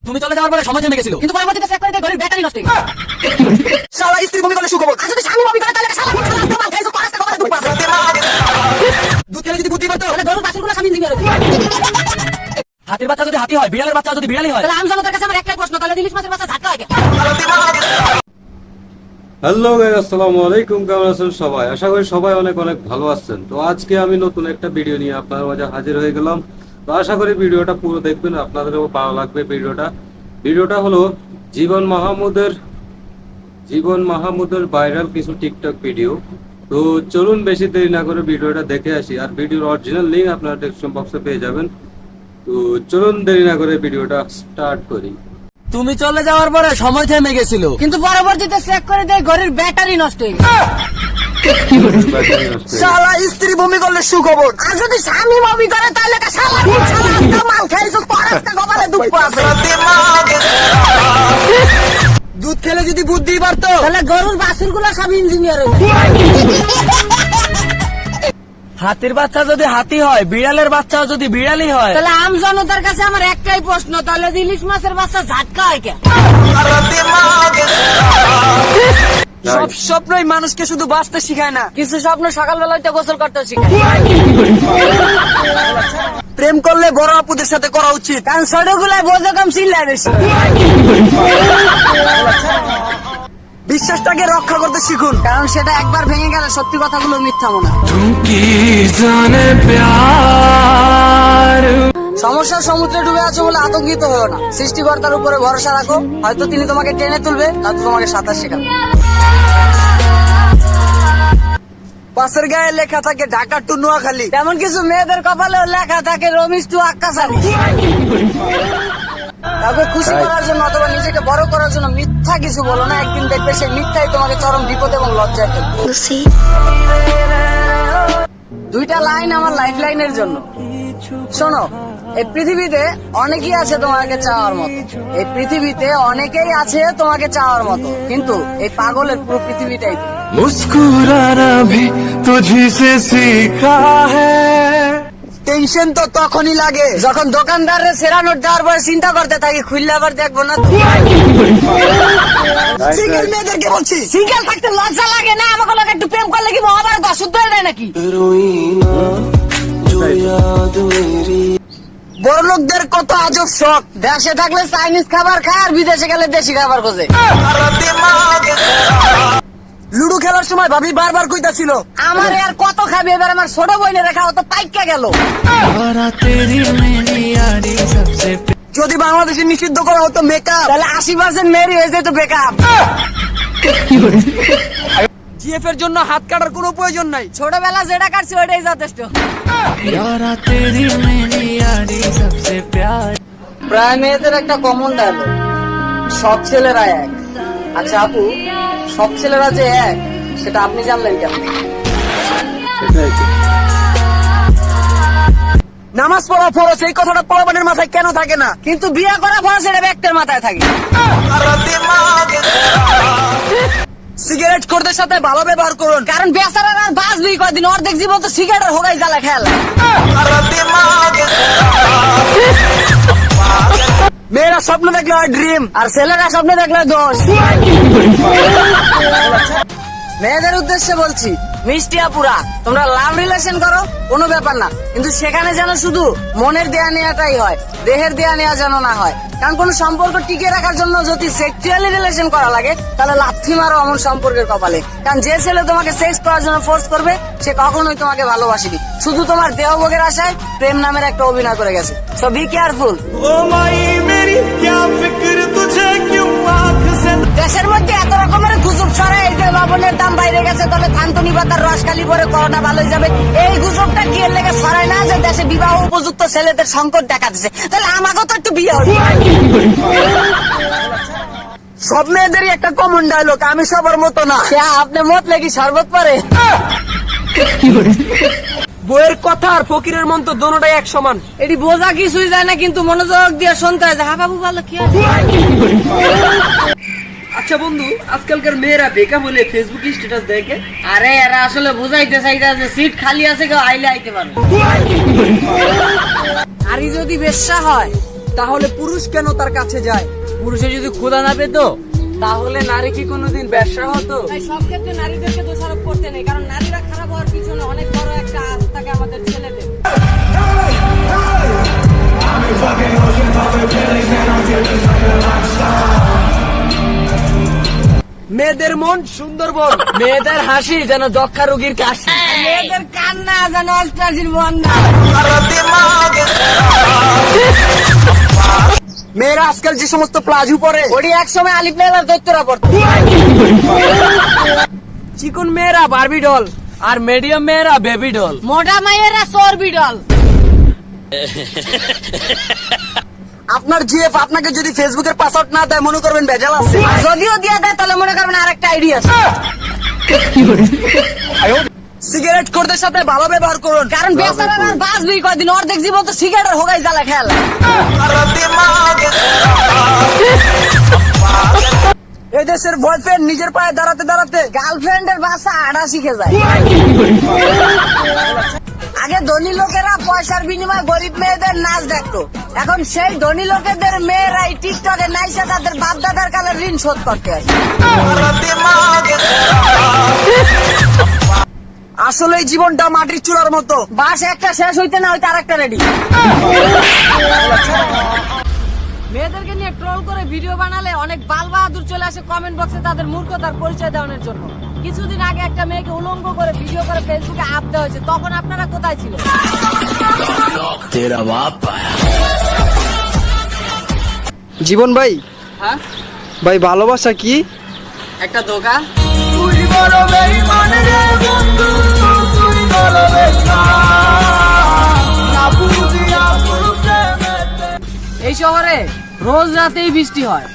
তুমি চলে যাওয়ার পরে সময় থেমে গেছিল, কিন্তু পরবর্তীতে চেক করে দেয় ঘড়ির ব্যাটারি নষ্ট হয়ে গেছে। শালা স্ত্রী বমি করলে সুখবর, আর যদি স্বামী বমি করে তাহলে শালা তোমার খাইছো পাঁচটা কপালে দুধ পাবে। দুধ খেলে যদি বুদ্ধি পারতো তাহলে গরুর বাছুরগুলো স্বামী ইঞ্জিনিয়ার হতো। হাতির বাচ্চা যদি হাতি হয়, বিড়ালের বাচ্চা যদি বিড়ালি হয়, তাহলে আমজনতার কাছে আমার একটাই প্রশ্ন, তাহলে ইলিশ মাছের বাচ্চা ঝাটকা হয় কেন? হ্যালো গাইস, আসসালামু আলাইকুম। কেমন আছেন সবাই? আশা করি সবাই অনেক অনেক ভালো আছেন। তো আজকে আমি নতুন একটা ভিডিও নিয়ে আপনাদের মাঝে হাজির হয়ে গেলাম। তো আশা করি ভিডিওটা পুরো দেখবেন, আপনাদেরও ভালো লাগবে। ভিডিওটা হলো জীবন মাহমুদের ভাইরাল কিছু টিকটক ভিডিও। তো চলুন বেশি দেরি না করে ভিডিওটা দেখে আসি। আর ভিডিওর অরিজিনাল লিঙ্ক আপনারা ডেসক্রিপশন বক্সে পেয়ে যাবেন। তো চলুন দেরি না করে ভিডিওটা স্টার্ট করি। তুমি চলে যাওয়ার পরে সময় থেমে গেছিল, কিন্তু পরবর্তীতে চেক করে দেয় ঘড়ির ব্যাটারি নষ্ট হয়ে গেছে। শালা স্ত্রী বমি করলে সুখবর, আর যদি স্বামী বমি করে তাহলে শালা মাল খাইছো পাঁচটা কপালে দুধ পাবে। দুধ খেলে যদি বুদ্ধি পারতো তাহলে গরুর বাছুরগুলো সব ইঞ্জিনিয়ার হতো। হাতির বাচ্চা যদি হাতি হয়, বিড়ালের বাচ্চা যদি বিড়ালি হয়, তাহলে আমজনতার কাছে আমার একটাই প্রশ্ন, তাহলে ইলিশ মাছের বাচ্চা ঝাটকা হয় কেন? সব স্বপ্নই মানুষকে শুধু বাঁচতে শিখায় না, কিছু স্বপ্ন সকালবেলা গোসল করতে শিখায়। প্রেম করলে বড় আপুদের সাথে করা উচিত, কারণ ছোটগুলায় বোঝা কম চিল্লায় বেশি। বিশ্বাসটাকে রক্ষা করতে শিখুন, কারণ সেটা একবার ভেঙে গেলে সত্যি কথাগুলো মিথ্যা মনে হয়। সমস্যার সমুদ্রে ডুবে আছো বলে আতঙ্কিত হও না, সৃষ্টিকর্তার উপরে ভরসা রাখো, হয়তো তিনি তোমাকে টেনে তুলবে, নয়তো তোমাকে সাঁতার শেখাবে। পাশের গায়ে লেখা থাকে ঢাকা টু নোয়াখালী, তেমন কিছু মেয়েদের কপালেও লেখা থাকে রমিজ টু আক্কাসালি। কাউকে খুশি করার জন্য অথবা নিজেকে বড় করার জন্য মিথ্যা কিছু বলো না, একদিন দেখবে সেই মিথ্যাই তোমাকে চরম বিপদ এবং লজ্জায় ফেলবে। দুইটা লাইন আমার লাইফ লাইনের জন্য। শোনো, এই পৃথিবীতে অনেকেই আছে তোমাকে চাওয়ার মতো, এই পৃথিবীতে অনেকেই আছে তোমাকে চাওয়ার মতো, কিন্তু এই পাগলের পুরো পৃথিবীটাই। मुस्कुराना भी तुझी से सीखा है। টেনশন তো তখনই লাগে যখন দোকানদারে সেরা নোট দেওয়ার পরে চিন্তা করতে থাকি খুললে আবার দেখবো না। সিঙ্গেল মেয়েদেরকে বলছি, সিঙ্গেল থাকতে লজ্জা লাগে না? আমাকে লোক একটু প্রেম করলে কি আবার 10 ধরে দেয় নাকি? বড় লোকদের কত আজব শখ, দেশে থাকলে চাইনিজ খাবার খায় আর বিদেশে গেলে দেশি খাবার খোঁজে। লুডো খেলার সময় ভাবি বারবার কইতাছিল আমার আর কত খাবি, এবার আমার ছোট বইনে রেখা হতো পাইকা গেল। যদি বাংলাদেশে নিষিদ্ধ করা হতো মেকআপ, তাহলে 80% মেয়েরই হয়ে যেত বেকআপ। জিএফ এর জন্য হাত কাটার কোনো প্রয়োজন নাই, ছোটবেলা যেটা কাটছি ওইটাই যথেষ্ট। প্রায় মেয়েদের একটা কমন ডায়লগ, সব ছেলেরা এক। আচ্ছা আপু, সব ছেলেরা যে এক সেটা আপনি জানলেন কেন? নামাজ পড়া ফরজ, এই কথাটা পোলাপানের মাথায় কেন থাকে না, কিন্তু বিয়ে করা ফরজ এটা ব্যক্তির মাথায় থাকে। সিগারেট খোরদের সাথে ভালো ব্যবহার করুন, কারণ বেচারার আর বাঁচবি কয়দিন, অর্ধেক জীবন তো সিগারেটের হোগাই জ্বালা খেয়াল। মেয়েরা স্বপ্ন দেখলে হয় ড্রিম, আর ছেলেরা স্বপ্ন দেখলে দোষ। মেয়েদের উদ্দেশ্যে বলছি, মিষ্টি আপুরা, তোমরা লাভ রিলেশন করো কোনো ব্যাপার না, কিন্তু সেখানে যেন শুধু মনের দেয়া নেওয়াটাই হয়, দেহের দেয়া নেওয়া যেন না হয়। কারণ কোন সম্পর্ক টিকে রাখার জন্য যদি সেক্সুয়ালি রিলেশন করা লাগে, তাহলে লাথি মারো অমন সম্পর্কের কপালে। কারণ যে ছেলে তোমাকে সেক্স করার জন্য ফোর্স করবে, সে কখনোই তোমাকে ভালোবাসেনি, শুধু তোমার দেহভোগের আশায় প্রেম নামের একটা অভিনয় করে গেছে। So be careful. দেশের মধ্যে এত রকমের গুজব ছড়ায়, এই যে লবণের দাম বাইরে গেছে, তবে থানতনি পাতার রস খালি পরে করোনা ভালো হয়ে যাবে, এই গুজবটা কি এর লেগে ছড়ায় না যে দেশে বিবাহ উপযুক্ত ছেলেদের সংকট দেখা দিচ্ছে? তাহলে আমাকেও তো একটু বিয়ে হবে। সব মেয়েদেরই একটা কমন ডায়লগ, আমি সবার মতো না। আপনি মত লেগে শরবত পরে। বইয়ের কথা আর ফকিরের মন তো দোনোটাই এক সমান, এটি বোঝা কিছুই যায় না, কিন্তু মনোযোগ দিয়ে শুনতে হয়। হ্যাঁ বাবু ভালো কি? আচ্ছা বন্ধু, আজকালকার মেয়েরা বেকার হলে ফেসবুকে স্ট্যাটাস দেখে, আরে এরা আসলে বুঝাইতে চাইতা যে সিট খালি আছে, কেউ আইলে আইতে পারে। আরই যদি বেশ্যা হয় তাহলে পুরুষ কেন তার কাছে যায়? পুরুষে যদি ক্ষুধা না পেত তাহলে নারী কি কোনোদিন ব্যবসা হতো? তাই সব ক্ষেত্রে নারীদেরকে দোষারোপ করতে নেই, কারণ নারীরা খারাপ হওয়ার পিছনে অনেক বড় একটা হাত থাকে আমাদের ছেলেদের। মেয়েদের মন সুন্দরবন, মেয়েদের হাসি যেন যক্ষা রোগীর কাশি, মেয়েদের কান্না যেন অষ্টাশির বন্যা। মেয়েরা আজকাল যে সমস্ত প্লাজু পরে ওটি একসময় আলিফ লায়লার দৈত্যরা পড়তো। চিকন মেয়েরা বারবি ডল আর মিডিয়াম মেয়েরা বেবি ডল। মোটা মাইয়েরা চর্বি ডল। আপনার জিএফ আপনাকে যদি ফেসবুকের পাসওয়ার্ড না দেয় মনে করবেন ভেজাল আছে, যদিও দিয়ে দেয় তাহলে মনে করবেন আরেকটা আইডিয়া আছে। সিগারেট খোরদের সাথে ভালো ব্যবহার করুন, কারণ বেচারার আর বাঁচবি কয়দিন, অর্ধেক জীবন তো সিগারেটের হোগাই জ্বালা খেয়াল। এই দেশের বয়ফ্রেন্ড নিজের পায়ে দাঁড়াতে দাঁড়াতে গার্লফ্রেন্ডের বাসা আড়া শিখে যায়। আগে ধনী লোকেরা পয়সার বিনিময়ে গরিব মেয়েদের নাচ দেখতো, এখন সেই ধনী লোকেদের মেয়েরাই টিকটকে নাইসা তাদের বাপ দাদার কালের ঋণ শোধ করতে আসে। আসলে এই জীবনটা মাটির চূড়ার মতো, বাস একটা শেষ হইতে না হইতে আরেকটা রেডি। মেয়েদেরকে নিয়ে ট্রোল করে ভিডিও বানালে অনেক বাল বাহাদুর চলে আসে কমেন্ট বক্সে তাদের মূর্খতার পরিচয় দেওয়ার জন্য। কিছুদিন আগে একটা মেয়েকে উলঙ্গ করে ভিডিও করে ফেসবুকে আপ দেওয়া হয়েছে, তখন আপনারা কোথায় ছিলেন? জীবন ভাই, হ্যাঁ, ভাই ভালোবাসা কি? একটা ধোকা। এই শহরে রোজ রাতেই বৃষ্টি হয়,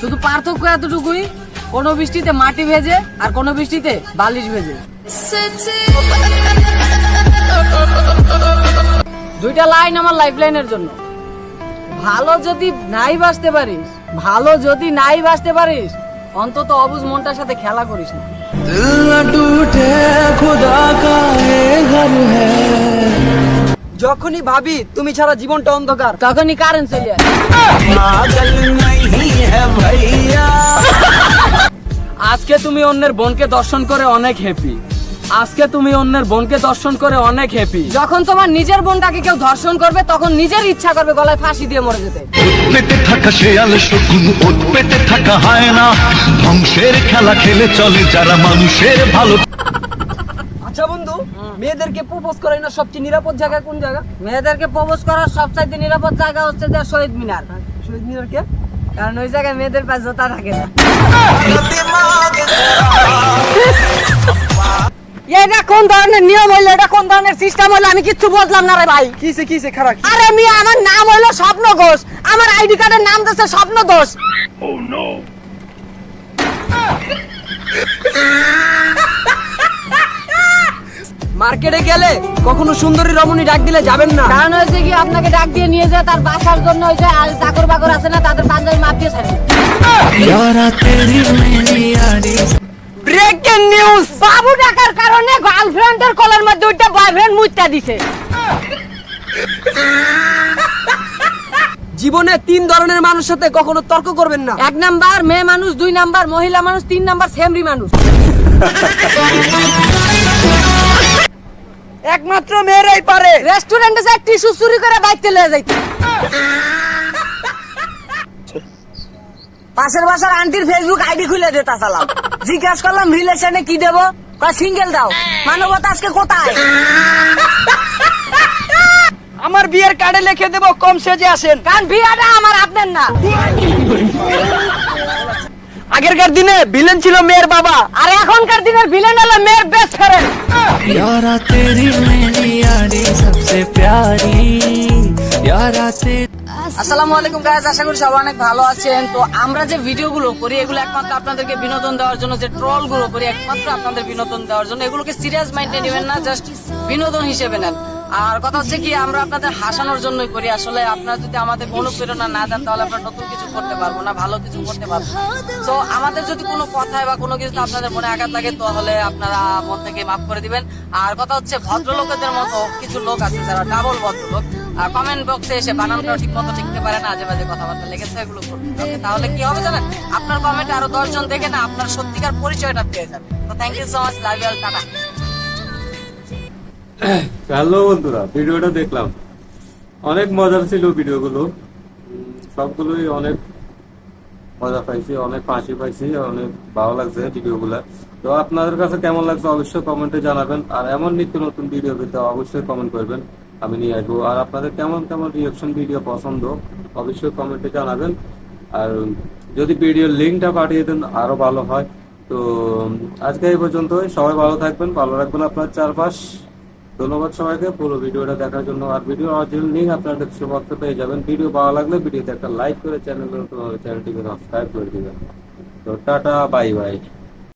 শুধু পার্থক্য এতটুকুই, কোনো বৃষ্টিতে মাটি ভেজে আর কোনো বৃষ্টিতে বালিশ ভেজে। দুইটা লাইন আমার লাইফ লাইনের জন্য। ভালো যদি নাই বাঁচতে পারিস, অন্তত অবুঝ মনটার সাথে খেলা করিস না। যখনই ভাবি তুমি ছাড়া জীবনটা অন্ধকার, তখনই কারেন্ট চলে যায়। আজকে তুমি অন্যের বোনকে দর্শন করে অনেক হ্যাপি, যখন তোমার নিজের বোনটাকে কেউ ধর্ষণ করবে তখন নিজের ইচ্ছা করবে গলায় ফাঁসি দিয়ে মরে যেতে। পেটে থাকা শেয়াল শকুন ওর পেটে থাকা হয় না, ধ্বংসের খেলা খেলে চলে যারা মানুষের ভালো। আচ্ছা বন্ধু, মেয়েদেরকে প্রপোজ করে না সবচেয়ে নিরাপদ জায়গা কোন জায়গা? মেয়েদেরকে প্রপোজ করার সবচাইতে নিরাপদ জায়গা হচ্ছে যে শহীদ মিনার, শহীদ মিনার কে? কারণ ওই জায়গায় মেয়েদের পায়ে জোতা থাকে না। এটা কোন ধরনের নিয়ম হইলো, এটা কোন ধরনের সিস্টেম হইলো, আমি কিচ্ছু বুঝলাম না রে ভাই। কিসে খারাপ? আরে মিয়া, আমার নাম হইলো স্বপ্ন ঘোষ, আমার আইডি কার্ডের নাম দিচ্ছে স্বপ্ন দোষ। মার্কেটে গেলে কখনো সুন্দরী রমণী ডাক দিলে যাবেন না, কারণ হয়েছে কি আপনাকে ডাক দিয়ে নিয়ে যায় তার বাসার জন্য, হয়েছে আর চাকর বাকর আছে না তাদের পাঞ্জাবি মাপ দিয়ে ছাড়বে। Breaking news! বাবু ডাকার কারণে গার্লফ্রেন্ডের কলার মধ্যে ওইটা বয়ফ্রেন্ড মুইতা দিছে। জীবনে 3 ধরনের মানুষের সাথে কখনো তর্ক করবেন না। 1 নাম্বার মেয়ে মানুষ, 2 নাম্বার মহিলা মানুষ, 3 নাম্বার সেমরি মানুষ। একমাত্র মেয়েরাই পারে রেস্টুরেন্টে যায় টিস্যু চুরি করে বাইতে লয়ে যাইতে। পাশের বাসার আন্টির ফেসবুক আইডি খুলে দিতে চালাম, জিজ্ঞাসা করলাম রিলেশনে কি দেবো, কয় সিঙ্গেল দাও। মানবতা আজকে কোথায়? আমার বিয়ের কার্ডে লিখে দেবো কম সেজে আসেন, কারণ বিয়াটা আমার আপনার না। আগেরকার দিনে ভিলেন ছিল মেয়ের বাবা, আর এখনকার দিনের ভিলেন হলো মেয়ের বেস্ট ফ্রেন্ড। यारा तेरी मेरी यारी सबसे प्यारी यारा तेरी। আসসালামু আলাইকুম গাইস, আশা করি সবাই অনেক ভালো আছেন। তো আমরা যে ভিডিওগুলো করি এগুলো একমাত্র আপনাদেরকে বিনোদন দেওয়ার জন্য, যে ট্রল গুলো করি একমাত্র আপনাদের বিনোদন দেওয়ার জন্য। এগুলোকে সিরিয়াস মাইন্ডে নেবেন না, জাস্ট বিনোদন হিসেবে নেন। আর কথা হচ্ছে কি, আমরা আপনাদের হাসানোর জন্যই করি। আসলে আপনারা যদি আমাদের অনুপ্রেরণা না দেন তাহলে আমরা নতুন কিছু করতে পারবো না, ভালো কিছু করতে পারবো না। তো আমাদের যদি কোনো কথায় বা কোনো কিছুতে আপনাদের মনে আঘাত লাগে তাহলে আপনারা মন থেকে মাফ করে দিবেন। আর কথা হচ্ছে, ভদ্রলোকেদের মতো কিছু লোক আছে যারা ডাবল ভদ্রলোক, কমেন্ট বক্সে এসে বানানটাও ঠিক মতো লিখতে পারে না, আজে বাজে কথাবার্তা লেগেছে, এগুলো করবে। Okay, তাহলে কি হবে জানেন, আপনার কমেন্ট আরো 10 জন দেখে না আপনার সত্যিকার পরিচয়টা পেয়ে যাবে। তো thank you so much, love you all, tata. Hello বন্ধুরা, ভিডিওটা দেখলাম, অনেক মজার ছিল ভিডিওগুলো। সবগুলোই অনেক মজা পাইছি, অনেক হাসি পাইছি, অনেক ভালো লাগছে ভিডিওগুলো। তো আপনাদের কাছে কেমন লাগছে অবশ্যই কমেন্টে জানাবেন, আর এমন নিত্য নতুন ভিডিও পেতে অবশ্যই কমেন্ট করবেন, আমি নিয়ে আসবো। আর আপনাদের কেমন কেমন রিয়াকশন ভিডিও পছন্দ অবশ্যই কমেন্টে জানাবেন, আর যদি ভিডিওর লিঙ্কটা পাঠিয়ে দেন আরো ভালো হয়। তো আজকে এই পর্যন্তই, সবাই ভালো থাকবেন, ভালো রাখবেন আপনার চারপাশ। ধন্যবাদ সবাইকে পুরো ভিডিওটা দেখার জন্য। আর ভিডিও অরিজিনাল লিঙ্ক আপনারা ডেসক্রিপশন বক্সে পেয়ে যাবেন। ভিডিও ভালো লাগলে ভিডিওতে একটা লাইক করে চ্যানেলটিকে সাবস্ক্রাইব করে দিবেন। তো টাটা, বাই বাই।